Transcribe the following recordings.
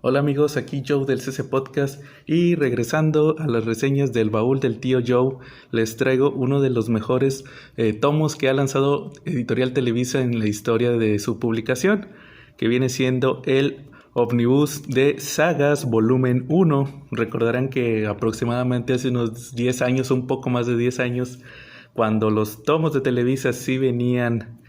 Hola amigos, aquí Joe del CC Podcast y regresando a las reseñas del baúl del tío Joe, les traigo uno de los mejores tomos que ha lanzado Editorial Televisa en la historia de su publicación, que viene siendo el Omnibus de Sagas Volumen 1. Recordarán que aproximadamente hace unos 10 años, un poco más de 10 años, cuando los tomos de Televisa sí venían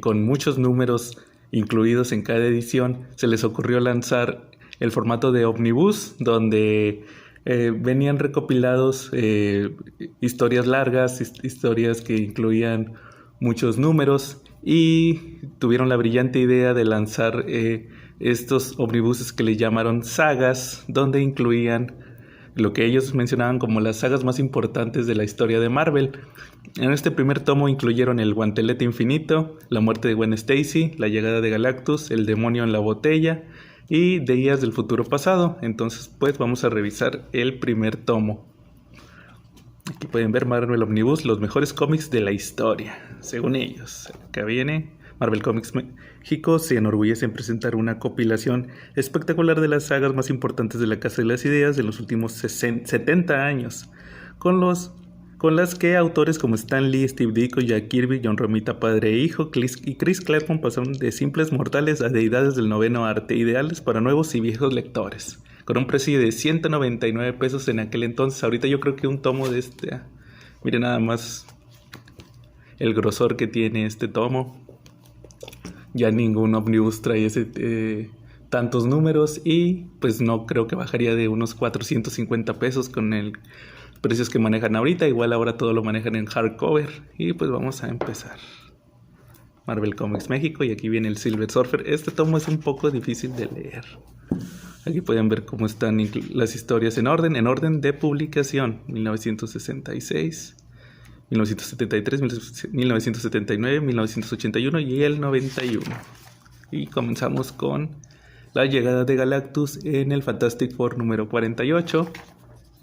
con muchos números incluidos en cada edición, se les ocurrió lanzar el formato de Omnibus, donde venían recopilados historias largas, historias que incluían muchos números, y tuvieron la brillante idea de lanzar estos omnibuses que le llamaron sagas, donde incluían lo que ellos mencionaban como las sagas más importantes de la historia de Marvel. En este primer tomo incluyeron el Guantelete Infinito, la muerte de Gwen Stacy, la llegada de Galactus, el demonio en la botella y Días del futuro pasado. Entonces pues vamos a revisar el primer tomo. Aquí pueden ver Marvel Omnibus, los mejores cómics de la historia, según ellos. Acá viene Marvel Comics México, se enorgullece en presentar una compilación espectacular de las sagas más importantes de la Casa de las Ideas de los últimos 70 años, con las que autores como Stan Lee, Steve Ditko, Jack Kirby, John Romita padre e hijo, y Chris Claremont pasaron de simples mortales a deidades del noveno arte, ideales para nuevos y viejos lectores, con un precio de 199 pesos en aquel entonces. Ahorita yo creo que un tomo de este, miren nada más el grosor que tiene este tomo. Ya ningún omnibus trae tantos números y pues no creo que bajaría de unos 450 pesos con el precios que manejan ahorita. Igual ahora todo lo manejan en hardcover. Y pues vamos a empezar. Marvel Comics México, y aquí viene el Silver Surfer. Este tomo es un poco difícil de leer. Aquí pueden ver cómo están las historias en orden de publicación: 1966, 1973, 1979, 1981 y el 91. Y comenzamos con la llegada de Galactus en el Fantastic Four número 48.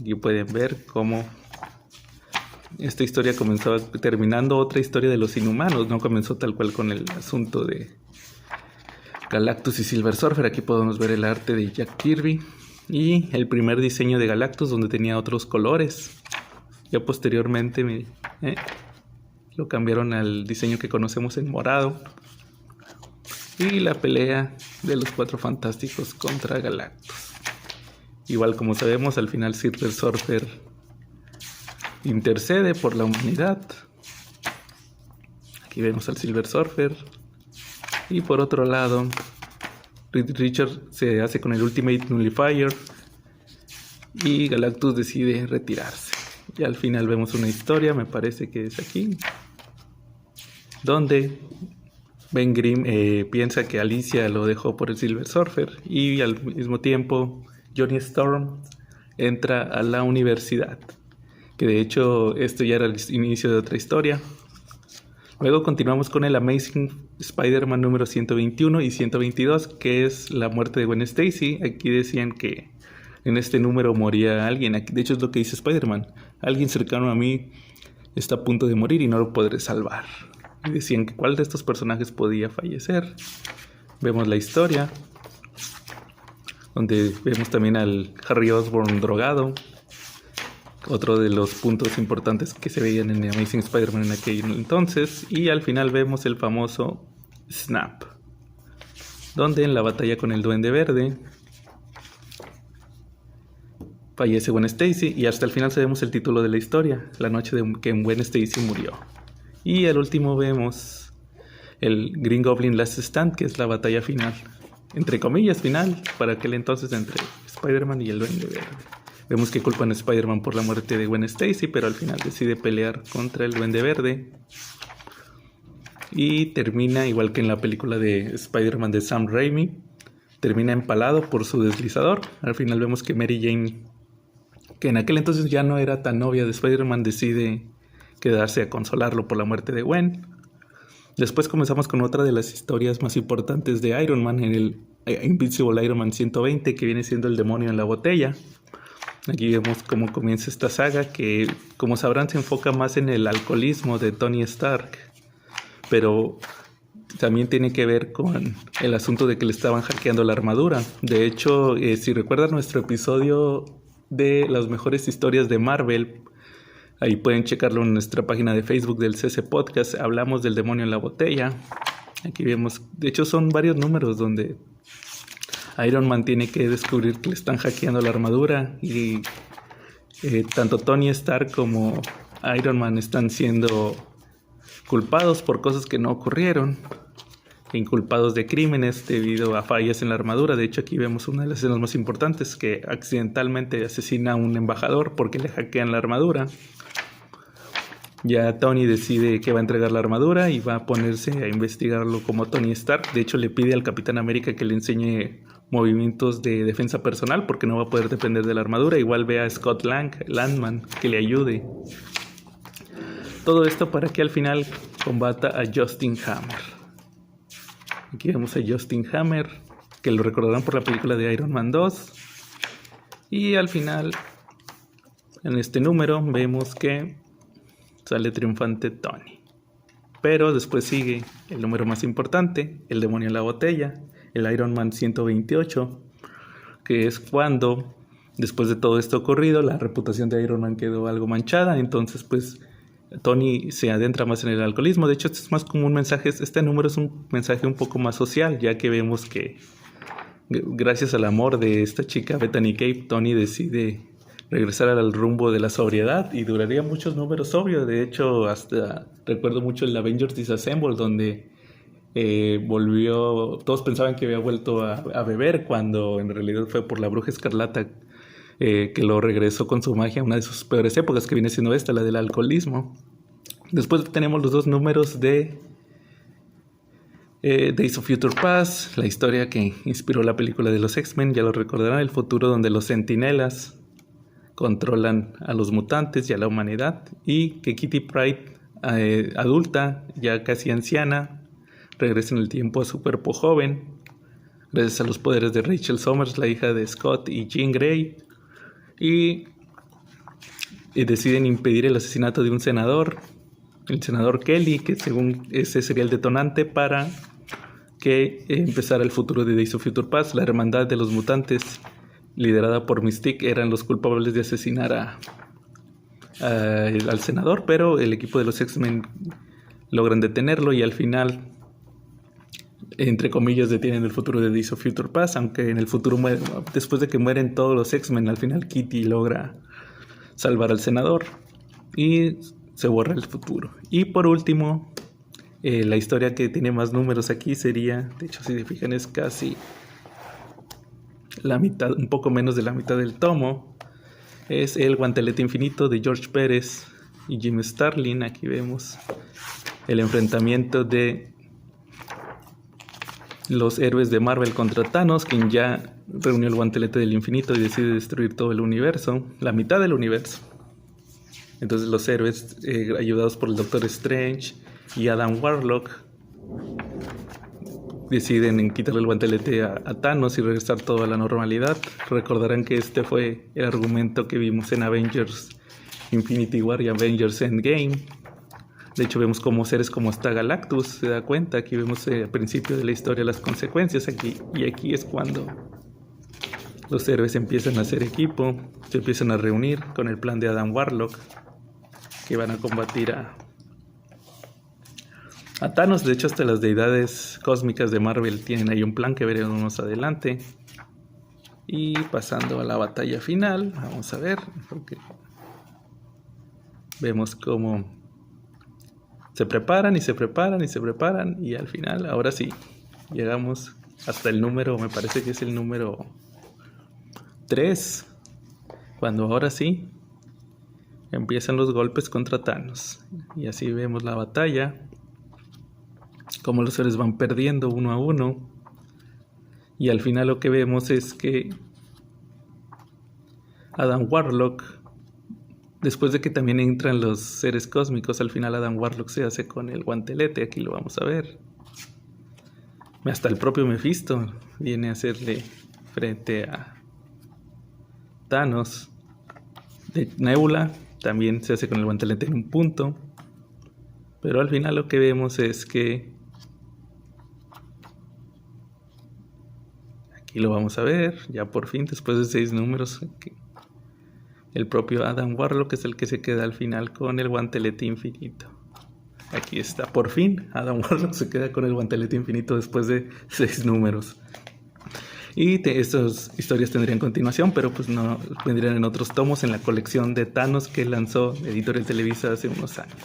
Aquí pueden ver cómo esta historia comenzó terminando otra historia de los Inhumanos. No comenzó tal cual con el asunto de Galactus y Silver Surfer. Aquí podemos ver el arte de Jack Kirby y el primer diseño de Galactus, donde tenía otros colores. Ya posteriormente lo cambiaron al diseño que conocemos en morado. Y la pelea de los Cuatro Fantásticos contra Galactus. Igual, como sabemos, al final Silver Surfer intercede por la humanidad. Aquí vemos al Silver Surfer. Y por otro lado, Richard se hace con el Ultimate Nullifier y Galactus decide retirarse. Y al final vemos una historia, me parece que es aquí, donde Ben Grimm piensa que Alicia lo dejó por el Silver Surfer, y al mismo tiempo Johnny Storm entra a la universidad, que de hecho esto ya era el inicio de otra historia. Luego continuamos con el Amazing Spider-Man número 121 y 122, que es la muerte de Gwen Stacy. Aquí decían que en este número moría alguien. De hecho es lo que dice Spider-Man: alguien cercano a mí está a punto de morir y no lo podré salvar. Y decían que cuál de estos personajes podía fallecer. Vemos la historia, donde vemos también al Harry Osborn drogado, otro de los puntos importantes que se veían en Amazing Spider-Man en aquel entonces. Y al final vemos el famoso Snap, donde en la batalla con el Duende Verde fallece Gwen Stacy, y hasta el final sabemos el título de la historia: la noche de que Gwen Stacy murió. Y al último vemos el Green Goblin Last Stand, que es la batalla final, entre comillas final, para aquel entonces, entre Spider-Man y el Duende Verde. Vemos que culpan a Spider-Man por la muerte de Gwen Stacy, pero al final decide pelear contra el Duende Verde. Y termina igual que en la película de Spider-Man de Sam Raimi, termina empalado por su deslizador. Al final vemos que Mary Jane, que en aquel entonces ya no era tan novia de Spider-Man, decide quedarse a consolarlo por la muerte de Gwen. Después comenzamos con otra de las historias más importantes de Iron Man, en el Invincible Iron Man 120, que viene siendo el demonio en la botella. Aquí vemos cómo comienza esta saga, que como sabrán se enfoca más en el alcoholismo de Tony Stark, pero también tiene que ver con el asunto de que le estaban hackeando la armadura. De hecho, si recuerdan nuestro episodio de las mejores historias de Marvel, ahí pueden checarlo en nuestra página de Facebook del CC Podcast, hablamos del demonio en la botella. Aquí vemos, de hecho son varios números donde Iron Man tiene que descubrir que le están hackeando la armadura y tanto Tony Stark como Iron Man están siendo culpados por cosas que no ocurrieron, inculpados de crímenes debido a fallas en la armadura. De hecho, aquí vemos una de las escenas más importantes, que accidentalmente asesina a un embajador porque le hackean la armadura. Ya Tony decide que va a entregar la armadura y va a ponerse a investigarlo como Tony Stark. De hecho, le pide al Capitán América que le enseñe movimientos de defensa personal porque no va a poder depender de la armadura. Igual ve a Scott Landman que le ayude. Todo esto para que al final combata a Justin Hammer. Aquí vemos a Justin Hammer, que lo recordarán por la película de Iron Man 2. Y al final, en este número, vemos que sale triunfante Tony. Pero después sigue el número más importante, el demonio en la botella, el Iron Man 128, que es cuando, después de todo esto ocurrido, la reputación de Iron Man quedó algo manchada. Entonces, pues, Tony se adentra más en el alcoholismo. De hecho, este es más como un mensaje, este número es un mensaje un poco más social, ya que vemos que gracias al amor de esta chica Bethany Cape, Tony decide regresar al rumbo de la sobriedad y duraría muchos números sobrios. De hecho, hasta recuerdo mucho el Avengers Disassemble, donde volvió, todos pensaban que había vuelto a beber, cuando en realidad fue por la Bruja Escarlata que lo regresó con su magia a una de sus peores épocas, que viene siendo esta, la del alcoholismo. Después tenemos los dos números de Days of Future Past, la historia que inspiró la película de los X-Men. Ya lo recordarán, el futuro donde los Centinelas controlan a los mutantes y a la humanidad, y que Kitty Pryde, adulta, ya casi anciana, regresa en el tiempo a su cuerpo joven, gracias a los poderes de Rachel Summers, la hija de Scott y Jean Grey, y deciden impedir el asesinato de un senador, el senador Kelly, que según ese sería el detonante para que empezara el futuro de Days of Future Past. La hermandad de los mutantes, liderada por Mystique, eran los culpables de asesinar al senador, pero el equipo de los X-Men logran detenerlo y al final, entre comillas, detienen el futuro de Days of Future Past, aunque en el futuro, después de que mueren todos los X-Men, al final Kitty logra salvar al senador y se borra el futuro. Y por último, la historia que tiene más números aquí sería, de hecho si se fijan es casi la mitad, un poco menos de la mitad del tomo, es el Guantelete Infinito de George Pérez y Jim Starlin. Aquí vemos el enfrentamiento de los héroes de Marvel contra Thanos, quien ya reunió el Guantelete del Infinito y decide destruir todo el universo, la mitad del universo. Entonces los héroes, ayudados por el Doctor Strange y Adam Warlock, deciden quitarle el guantelete a Thanos y regresar todo a la normalidad. Recordarán que este fue el argumento que vimos en Avengers Infinity War y Avengers Endgame. De hecho, vemos como seres como hasta Galactus se da cuenta. Aquí vemos al principio de la historia las consecuencias. Aquí es cuando los héroes empiezan a hacer equipo, se empiezan a reunir con el plan de Adam Warlock, que van a combatir a Thanos. De hecho, hasta las deidades cósmicas de Marvel tienen ahí un plan que veremos más adelante. Y pasando a la batalla final, vamos a ver, porque vemos cómo se preparan y se preparan y se preparan, y al final, ahora sí, llegamos hasta el número, me parece que es el número 3, cuando ahora sí empiezan los golpes contra Thanos. Y así vemos la batalla, cómo los seres van perdiendo uno a uno, y al final lo que vemos es que Adam Warlock, después de que también entran los seres cósmicos, al final Adam Warlock se hace con el guantelete. Aquí lo vamos a ver. Hasta el propio Mephisto viene a hacerle frente a Thanos. Nebula también se hace con el guantelete en un punto. Pero al final lo que vemos es que Aquí lo vamos a ver, ya por fin, después de 6 números. El propio Adam Warlock es el que se queda al final con el guantelete infinito. Aquí está, por fin, Adam Warlock se queda con el guantelete infinito después de 6 números. Y estas historias tendrían continuación, pero pues no vendrían en otros tomos en la colección de Thanos que lanzó Editorial Televisa hace unos años.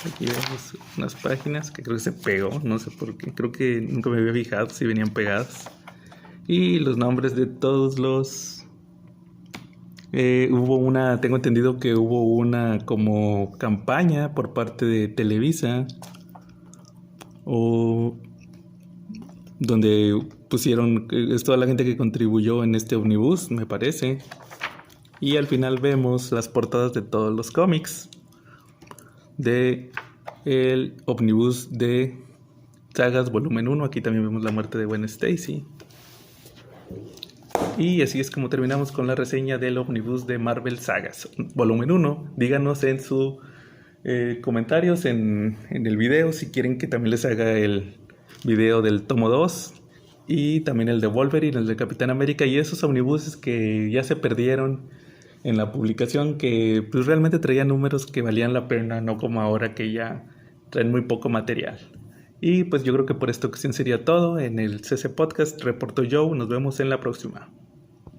Aquí vemos unas páginas que creo que se pegó, no sé por qué, creo que nunca me había fijado si venían pegadas. Y los nombres de todos los... tengo entendido que hubo una como campaña por parte de Televisa donde pusieron, es toda la gente que contribuyó en este omnibus, me parece. Y al final vemos las portadas de todos los cómics de el omnibus de Sagas volumen 1. Aquí también vemos la muerte de Gwen Stacy. Y así es como terminamos con la reseña del omnibus de Marvel Sagas volumen 1. Díganos en sus comentarios en el video si quieren que también les haga el video del tomo 2 y también el de Wolverine, el de Capitán América y esos omnibuses que ya se perdieron en la publicación, que pues realmente traían números que valían la pena, no como ahora que ya traen muy poco material. Y pues yo creo que por esta ocasión sería todo en el CC Podcast. Reportó Joe, nos vemos en la próxima.